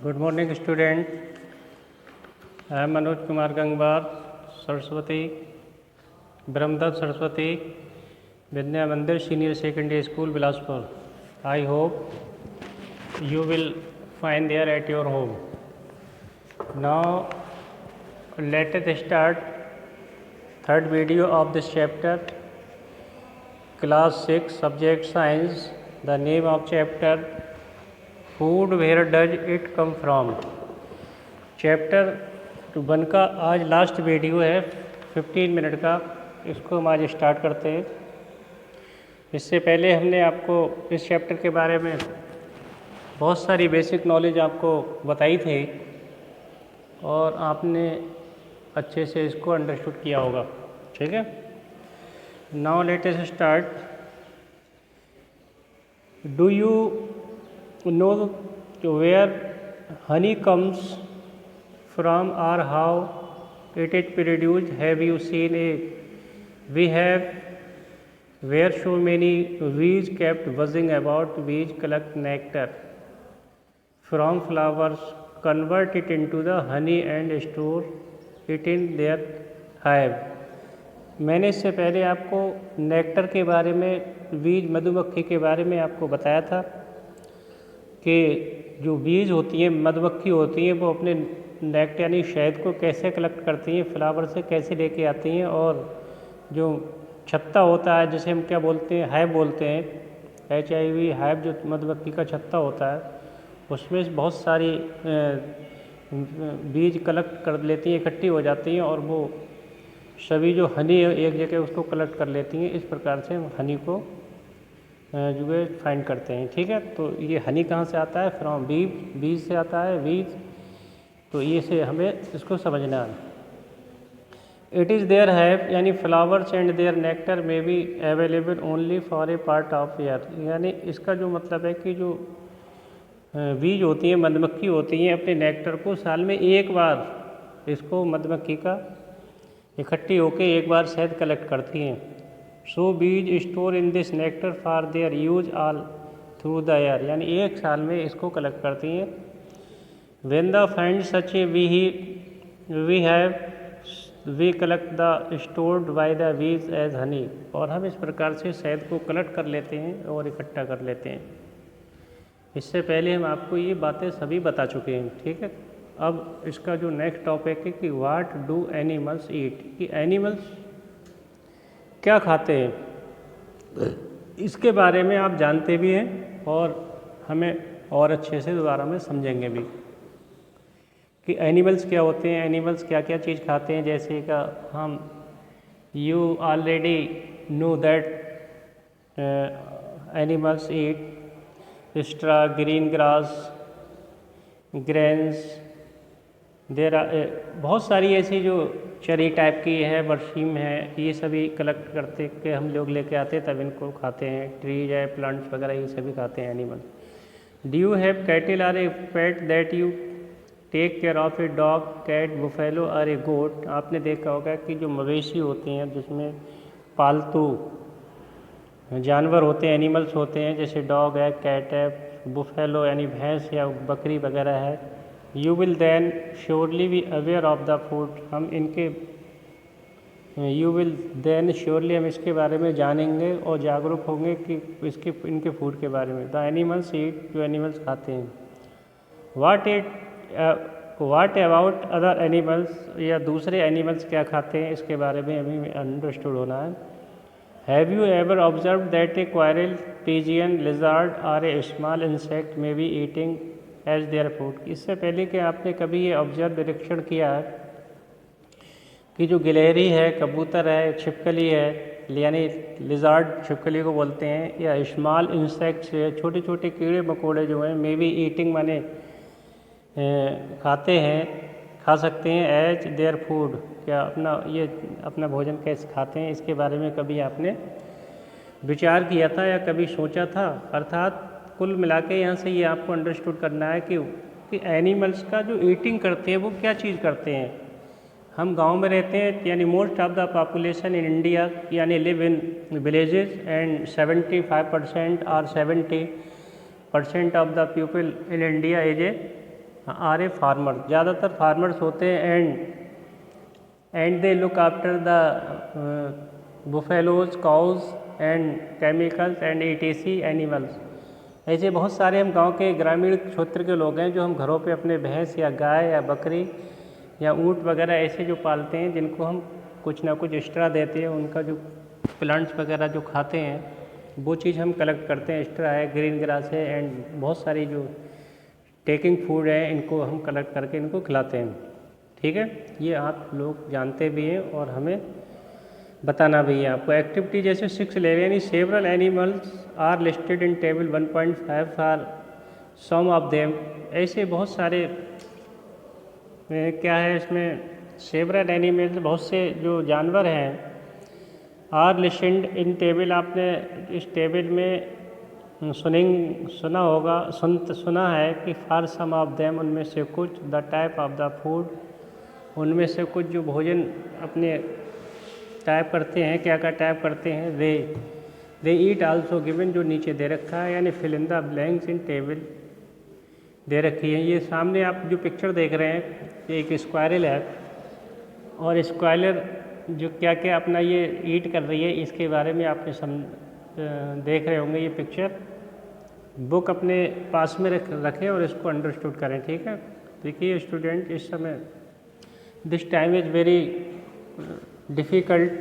Good morning, student. I am Manoj Kumar Gangbar, Saraswati, Brahmdatta Saraswati, Vidya Mandir Senior Secondary School, Bilaspur. I hope you will find there at your home. Now, let us start third video of this chapter, Class 6, Subject Science. The name of chapter, Food, where does it come from? Chapter 1 का आज last video है 15 minute का, इसको हम आज start करते हैं। इससे पहले हमने आपको इस चैप्टर के बारे में बहुत सारी बेसिक नॉलेज आपको बताई थी और आपने अच्छे से इसको अंडरस्टूड किया होगा, ठीक है। Now let us start. Do you know where honey comes from or how it is produced? Have you seen it? We have where so many bees kept buzzing about. Bees collect nectar from flowers, convert it into the honey and store it in their hive. मैंने इससे पहले आपको nectar के बारे में, बीज मधुमक्खी के बारे में आपको बताया था कि जो बीज होती हैं, मधुमक्खी होती हैं, वो अपने नेक्ट यानी शहद को कैसे कलेक्ट करती हैं, फ्लावर से कैसे लेके आती हैं, और जो छत्ता होता है जिसे हम क्या बोलते हैं, हाइव बोलते हैं, HIV हाइव, जो मधुमक्खी का छत्ता होता है, उसमें बहुत सारी बीज कलेक्ट कर लेती हैं, इकट्ठी हो जाती हैं और वो सभी जो हनी है एक जगह उसको कलेक्ट कर लेती हैं। इस प्रकार से हम हनी को जो है फाइंड करते हैं, ठीक है। तो ये हनी कहाँ से आता है? फ्रॉम बीज से आता है, बीज। तो ये से हमें इसको समझना है। इट इज़ देयर हैव यानी फ्लावर्स एंड देयर नेक्टर में be available only for a part of year, यानी इसका जो मतलब है कि जो बीज होती हैं, मधुमक्खी होती हैं, अपने नेक्टर को साल में एक बार इसको मधुमक्खी का इकट्ठी होके एक बार शहद कलेक्ट करती हैं। सो बीज store in this nectar for their use all through the year, यानी एक साल में इसको कलेक्ट करती हैं। When the find such a we collect the stored by the bees as honey, और हम इस प्रकार से शहद को कलेक्ट कर लेते हैं और इकट्ठा कर लेते हैं। इससे पहले हम आपको ये बातें सभी बता चुके हैं, ठीक है। अब इसका जो नेक्स्ट टॉपिक है कि व्हाट डू एनिमल्स ईट, कि एनिमल्स क्या खाते हैं, इसके बारे में आप जानते भी हैं और हमें और अच्छे से दोबारा में समझेंगे भी कि एनिमल्स क्या होते हैं, एनिमल्स क्या क्या चीज़ खाते हैं। जैसे कि हम you already know that animals eat straw, green grass, grains, there बहुत सारी ऐसी जो चरी टाइप की है, बरसीम है, ये सभी कलेक्ट करते के हम लोग लेके आते हैं, तब इनको खाते हैं। ट्रीज है, प्लांट्स वगैरह, ये सभी खाते हैं animal. Do you have cattle or a pet that you take care of a dog, cat, buffalo और ए गोट। आपने देखा होगा कि जो मवेशी होते हैं, जिसमें पालतू जानवर होते हैं, एनिमल्स होते हैं, जैसे डॉग है, कैट है, बुफेलो यानी भैंस या बकरी वगैरह है। You will then surely be aware of the food, हम इसके बारे में जानेंगे और जागरूक होंगे कि इनके फूड के बारे में। द एनिमल्स ईट, जो एनिमल्स खाते हैं। व्हाट अबाउट अदर एनिमल्स, या दूसरे एनिमल्स क्या खाते हैं, इसके बारे में हमें अंडरस्टूड होना है। Have you ever observe that a squirrel, pigeon, lizard और a small insect may be eating as their food. इससे पहले कि आपने कभी ये ऑब्जर्व, निरीक्षण किया है कि जो गिलहरी है, कबूतर है, छिपकली है, यानी लिजार्ड छिपकली को बोलते हैं, या स्मॉल इंसेक्ट्स है, छोटे छोटे कीड़े मकोड़े जो हैं, मे बी ईटिंग माने खाते हैं, खा सकते हैं, एज देयर फूड, क्या अपना भोजन कैसे खाते हैं, इसके बारे में कभी आपने विचार किया था या कभी सोचा था? अर्थात कुल मिला के यहाँ से ये आपको अंडरस्टूड करना है कि एनिमल्स का जो ईटिंग करते हैं वो क्या चीज़ करते हैं। हम गांव में रहते हैं, यानी most of the population in India यानी लिव इन विलेजेस, एंड 75% और 70% of the people in India is A R a farmer, ज़्यादातर फार्मर्स होते हैं and they look after the buffaloes, cause and chemicals and etc animals. ऐसे बहुत सारे हम गांव के ग्रामीण क्षेत्र के लोग हैं जो हम घरों पे अपने भैंस या गाय या बकरी या ऊँट वगैरह ऐसे जो पालते हैं, जिनको हम कुछ ना कुछ एक्स्ट्रा देते हैं। उनका जो प्लांट्स वगैरह जो खाते हैं वो चीज़ हम कलेक्ट करते हैं। एक्स्ट्रा है, ग्रीन ग्रास है एंड बहुत सारी जो टेकिंग फूड है, इनको हम कलेक्ट करके इनको खिलाते हैं। ठीक है, ये आप लोग जानते भी हैं और हमें बताना भी है आपको। एक्टिविटी जैसे 6 ले रहे हैं, यानी several animals are listed in table 1.5 for some of them. ऐसे बहुत सारे क्या है इसमें, सेवरल एनिमल्स बहुत से जो जानवर हैं आर लिस्टेड इन टेबल। आपने इस टेबल में सुना होगा, सुना है कि फॉर सम ऑफ देम, उनमें से कुछ, the type of the food, उनमें से कुछ जो भोजन अपने टाइप करते हैं, क्या क्या टाइप करते हैं, दे ईट आल्सो गिवन, जो नीचे दे रखा है, यानी fill in the blanks in table दे रखी है। ये सामने आप जो पिक्चर देख रहे हैं, ये एक स्क्वायरल है और स्क्वायरल जो क्या क्या अपना ये ईट कर रही है, इसके बारे में आपने देख रहे होंगे। ये पिक्चर बुक अपने पास में रखें और इसको अंडरस्टूड करें। ठीक है, देखिए स्टूडेंट, इस समय this time is very difficult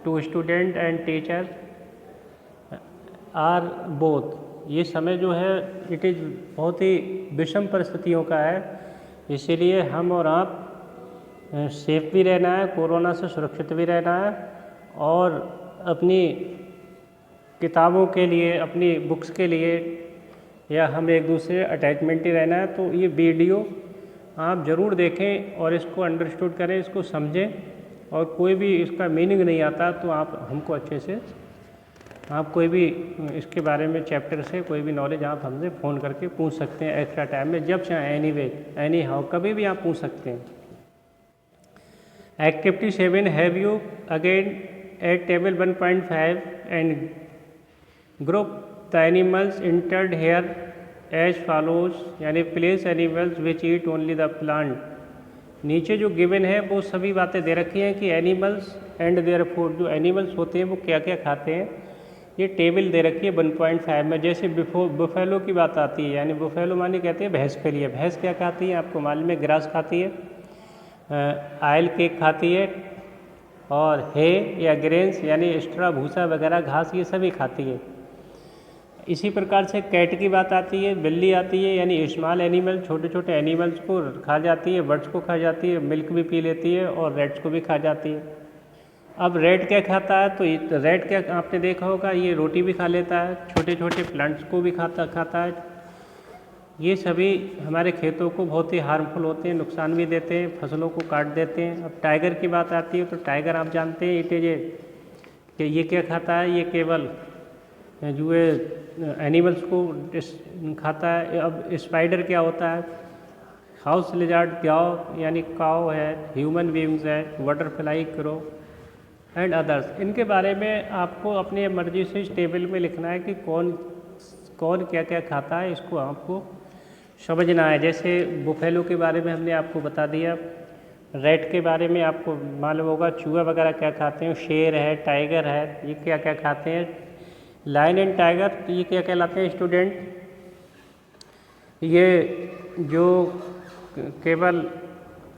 to student and teacher are both. ये समय जो है इट इज़ बहुत ही विषम परिस्थितियों का है, इसीलिए हम और आप सेफ भी रहना है, कोरोना से सुरक्षित भी रहना है और अपनी किताबों के लिए, अपनी बुक्स के लिए या हम एक दूसरे अटैचमेंट ही रहना है। तो ये वीडियो आप ज़रूर देखें और इसको अंडरस्टूड करें, इसको समझें, और कोई भी इसका मीनिंग नहीं आता तो आप हमको अच्छे से, आप कोई भी इसके बारे में चैप्टर से कोई भी नॉलेज आप हमसे फ़ोन करके पूछ सकते हैं एक्स्ट्रा टाइम में, जब चाहे, एनी हाउ, कभी भी आप पूछ सकते हैं। Activity 7, have you again at table 1.5 and group the animals entered here as follows, यानी place animals which eat only the plant. नीचे जो गिवन है वो सभी बातें दे रखी हैं कि एनिमल्स एंड देयर फूड, जो एनिमल्स होते हैं वो क्या क्या खाते हैं, ये टेबल दे रखी है 1.5 में। जैसे बुफेलो की बात आती है, यानी बुफेलो माने कहते हैं भैंस के लिए। भैंस क्या खाती है आपको मालूम है, ग्रास खाती है, आयल केक खाती है और हे या ग्रेन्स यानी एक्स्ट्रा भूसा वगैरह घास, ये सभी खाती है। इसी प्रकार से कैट की बात आती है, बिल्ली आती है, यानी स्मॉल एनिमल, छोटे छोटे एनिमल्स को खा जाती है, बर्ड्स को खा जाती है, मिल्क भी पी लेती है और रेट्स को भी खा जाती है। अब रेट क्या खाता है, तो रेट क्या आपने देखा होगा, ये रोटी भी खा लेता है, छोटे छोटे प्लांट्स को भी खाता है। ये सभी हमारे खेतों को बहुत ही हार्मफुल होते हैं, नुकसान भी देते हैं, फसलों को काट देते हैं। अब टाइगर की बात आती है तो टाइगर आप जानते हैं इट इज कि ये क्या खाता है, ये केवल जो एनिमल्स को खाता है। अब स्पाइडर क्या होता है, हाउस लिजार्ड गाव यानी काव है, ह्यूमन बीइंग्स है, बटरफ्लाई, क्रो एंड अदर्स। इनके बारे में आपको अपनी मर्जी से इस टेबल में लिखना है कि कौन कौन क्या क्या खाता है, इसको आपको समझना है। जैसे बुफेलो के बारे में हमने आपको बता दिया, रेट के बारे में आपको मालूम होगा, चूहा वगैरह क्या खाते हैं, शेर है, टाइगर है, ये क्या क्या खाते हैं। लायन एंड टाइगर ये क्या कहलाते हैं स्टूडेंट, ये जो केवल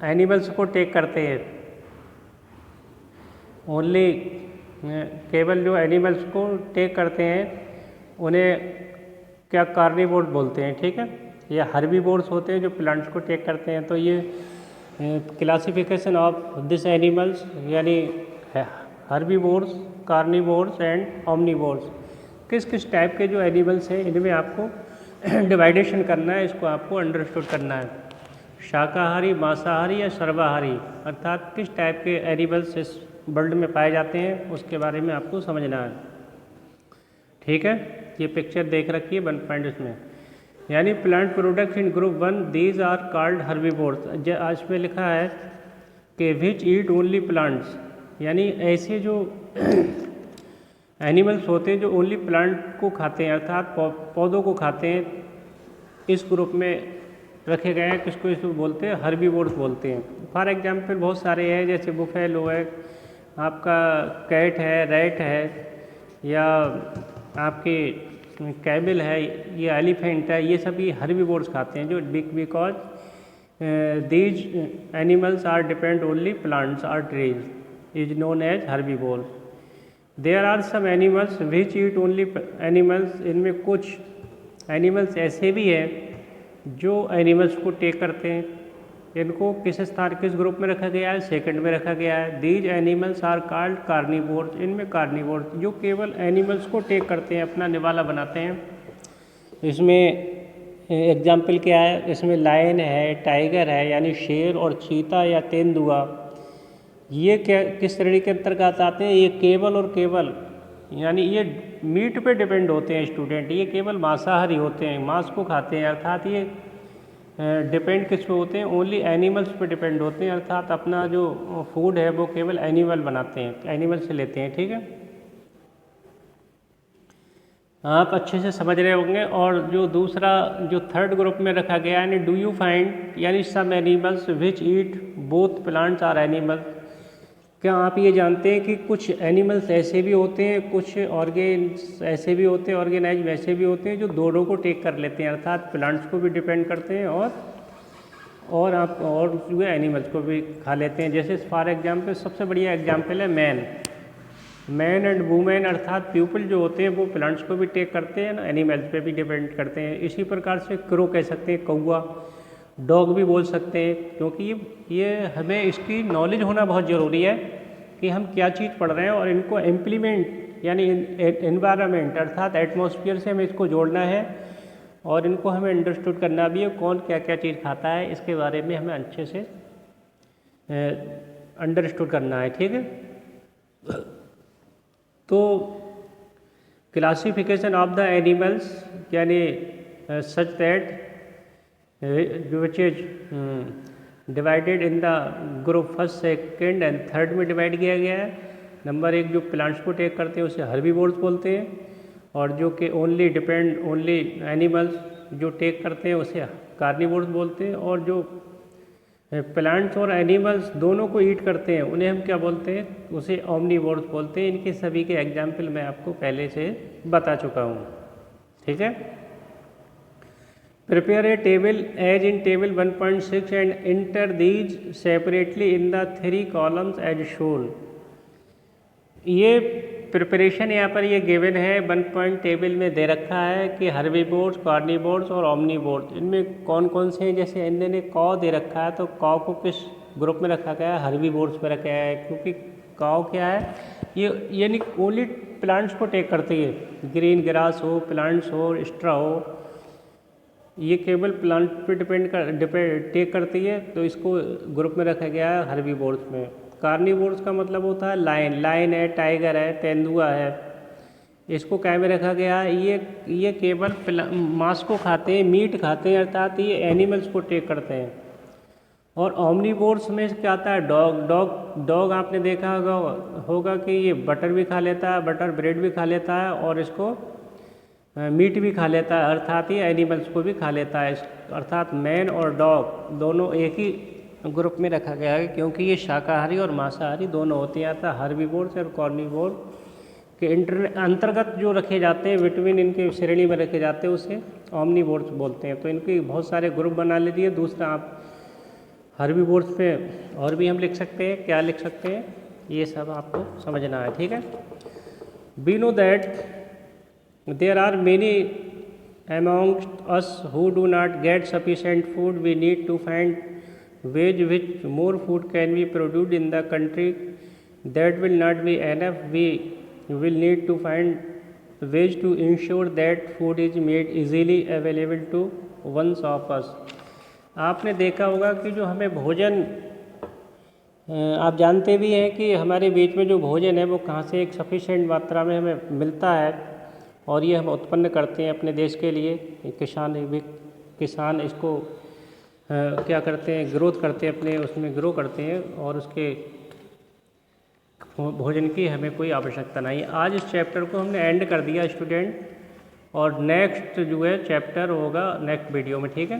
एनिमल्स को टेक करते हैं, ओनली केवल जो एनिमल्स को टेक करते हैं उन्हें क्या कार्निवोर बोलते हैं। ठीक है, या हर्बीवोर्स होते हैं जो प्लांट्स को टेक करते हैं। तो ये क्लासिफिकेशन ऑफ दिस एनिमल्स यानी हर्बीवोर्स, कार्निवोर्स एंड ओमनिवोर्स, किस किस टाइप के जो एनिमल्स हैं इनमें आपको डिवाइडेशन करना है, इसको आपको अंडरस्टूड करना है। शाकाहारी, मांसाहारी या सर्वाहारी, अर्थात किस टाइप के एनिमल्स इस वर्ल्ड में पाए जाते हैं उसके बारे में आपको समझना है। ठीक है, ये पिक्चर देख रखी है 1 में, यानी plant products in group 1 these are called herbivores. आज में लिखा है कि विच ईट ओनली प्लांट्स, यानी ऐसे जो एनिमल्स होते हैं जो ओनली प्लांट को खाते हैं, अर्थात पौधों को खाते हैं। इस ग्रुप में रखे गए हैं, किसको इसको बोलते हैं, हर्बीवोर्स बोलते हैं। फॉर एग्जांपल बहुत सारे हैं, जैसे बुफेलो है, आपका कैट है, रैट है, या आपके कैमल है, ये एलिफेंट है, ये सभी हर्बीवोर्स खाते हैं। जो because these animals are depend only plants or trees is known as herbivore. There are some animals which eat only animals, इनमें कुछ एनिमल्स ऐसे भी हैं जो एनिमल्स को टेक करते हैं। इनको किस स्थान, किस ग्रुप में रखा गया है, सेकंड में रखा गया है। These animals are called carnivores, इनमें कार्निवोर्स जो केवल एनिमल्स को टेक करते हैं, अपना निवाला बनाते हैं। इसमें एग्जाम्पल क्या है, इसमें लायन है, टाइगर है यानी शेर, और चीता या तेंदुआ, ये क्या किस श्रेणी के अंतर्गत आते हैं, ये केवल और केवल यानी ये मीट पे डिपेंड होते हैं स्टूडेंट, ये केवल मांसाहारी होते हैं, मांस को खाते हैं। अर्थात ये डिपेंड किस पे होते हैं, ओनली एनिमल्स पे डिपेंड होते हैं। अर्थात अपना जो फूड है वो केवल एनिमल बनाते हैं, एनिमल से लेते हैं। ठीक है, आप अच्छे से समझ रहे होंगे। और जो दूसरा जो थर्ड ग्रुप में रखा गया यानी डू यू फाइंड यानी some animals which eat both plants or animals, क्या आप ये जानते हैं कि कुछ एनिमल्स ऐसे भी होते हैं, कुछ ऑर्गेन्स ऐसे भी होते हैं, ऑर्गेनाइज वैसे भी होते हैं जो दोनों को टेक कर लेते हैं, अर्थात प्लांट्स को भी डिपेंड करते हैं और आप और जो है एनिमल्स को भी खा लेते हैं। जैसे फॉर एग्जांपल सबसे बढ़िया एग्जांपल है मैन एंड वुमेन, अर्थात पीपल जो होते हैं वो प्लांट्स को भी टेक करते हैं ना, एनिमल्स पे भी डिपेंड करते हैं। इसी प्रकार से क्रो कह सकते हैं, कौवा, डॉग भी बोल सकते हैं, क्योंकि ये हमें इसकी नॉलेज होना बहुत ज़रूरी है कि हम क्या चीज़ पढ़ रहे हैं और इनको इम्प्लीमेंट यानी एनवायरनमेंट अर्थात एटमॉस्फेयर से हमें इसको जोड़ना है और इनको हमें अंडरस्टूड करना भी है, कौन क्या क्या चीज़ खाता है इसके बारे में हमें अच्छे से अंडरस्टूड करना है। ठीक है, तो क्लासिफिकेशन ऑफ द एनिमल्स यानी such that which is divided in the group first, second and third में डिवाइड किया गया है। नंबर एक, जो प्लांट्स को टेक करते हैं उसे हर्बीवोर्स बोलते हैं, और जो कि ओनली एनिमल्स जो टेक करते हैं उसे कार्निवोर्स बोलते हैं, और जो प्लांट्स और एनिमल्स दोनों को ईट करते हैं उन्हें हम क्या बोलते हैं, उसे ओमनीवोर्स बोलते हैं। इनके सभी के एग्जाम्पल मैं आपको पहले से बता चुका हूँ। ठीक है, prepare a table as in table 1.6 and enter these separately in the 3 columns as shown. ये प्रिपरेशन यहाँ पर ये गिवन है 1 पॉइंट टेबल में दे रखा है कि हर्बीवोर्स, कार्निवोर्स और ओमनीवोर्स इनमें कौन कौन से हैं। जैसे इन्होंने कॉ दे रखा है तो कॉ को किस ग्रुप में रखा गया है, हर्बीवोर्स में रखा गया है, क्योंकि कॉ क्या है, ये यानी ओनली प्लांट्स को टेक करती है, ग्रीन ग्रास हो, प्लांट्स हो, स्ट्रा हो, ये केवल प्लांट पे टेक करती है, तो इसको ग्रुप में रखा गया है हर्बीवोर्स में। कार्निवोर्स का मतलब होता है लायन है, टाइगर है, तेंदुआ है, इसको क्या में रखा गया है, ये केवल मांस को खाते हैं, मीट खाते हैं, अर्थात ये एनिमल्स को टेक करते हैं। और ओमनीवोर्स में क्या आता है, डॉग आपने देखा होगा कि ये बटर भी खा लेता है, बटर ब्रेड भी खा लेता है और इसको मीट भी खा लेता है, अर्थात ये एनिमल्स को भी खा लेता है। अर्थात मैन और डॉग दोनों एक ही ग्रुप में रखा गया है, क्योंकि ये शाकाहारी और मांसाहारी दोनों होते हैं। अर्थात हर्बीवोर्स और कार्निवोर के अंतर्गत जो रखे जाते हैं, विटामिन इनके श्रेणी में रखे जाते हैं, उसे ओमनीवोर्स बोलते हैं। तो इनके बहुत सारे ग्रुप बना लीजिए। दूसरा, आप हर्बीवोर्स पे और भी हम लिख सकते हैं, क्या लिख सकते हैं, ये सब आपको समझना है। ठीक है, we know that there are many amongst us who do not get sufficient food. We need to find ways which more food can be produced in the country. That will not be enough. We will need to find ways to ensure that food is made easily available to ones of us. आपने देखा होगा कि जो हमें भोजन, आप जानते भी हैं कि हमारे बीच में जो भोजन है वो कहाँ से एक सफिशेंट मात्रा में हमें मिलता है, और ये हम उत्पन्न करते हैं अपने देश के लिए। किसान इसको क्या करते हैं, ग्रोथ करते हैं, अपने उसमें ग्रो करते हैं, और उसके भोजन की हमें कोई आवश्यकता नहीं। आज इस चैप्टर को हमने एंड कर दिया स्टूडेंट। और नेक्स्ट जो है चैप्टर होगा नेक्स्ट वीडियो में, ठीक है।